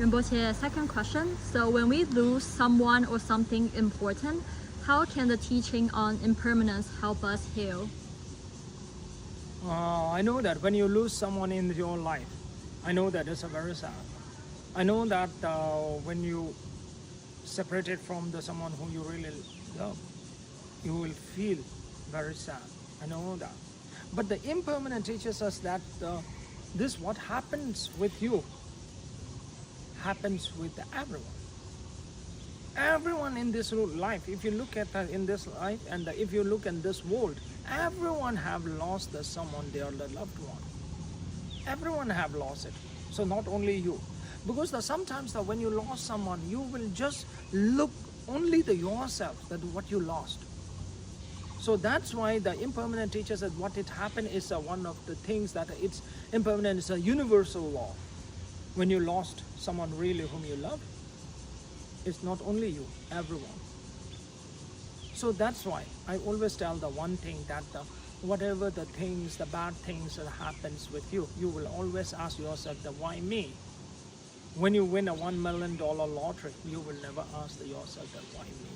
Rinpoche, second question. So when we lose someone or something important, how can the teaching on impermanence help us heal? I know that when you lose someone in your life, I know that it's a very sad. I know that when you separated from someone who you really love, you will feel very sad. I know that. But the impermanent teaches us that this what happens with you happens with everyone. Everyone in this life, if you look at in this life and if you look in this world, everyone have lost someone they are the loved one. Everyone have lost it. So not only you. Because sometimes when you lost someone, you will just look only to yourself, that what you lost. So that's why the impermanent teaches that what it happened is one of the things that it's impermanent is a universal law. When you lost someone really whom you love, it's not only you, everyone. So that's why I always tell the one thing that whatever the things, the bad things that happens with you, you will always ask yourself that why me? When you win a $1 million lottery, you will never ask yourself that why me?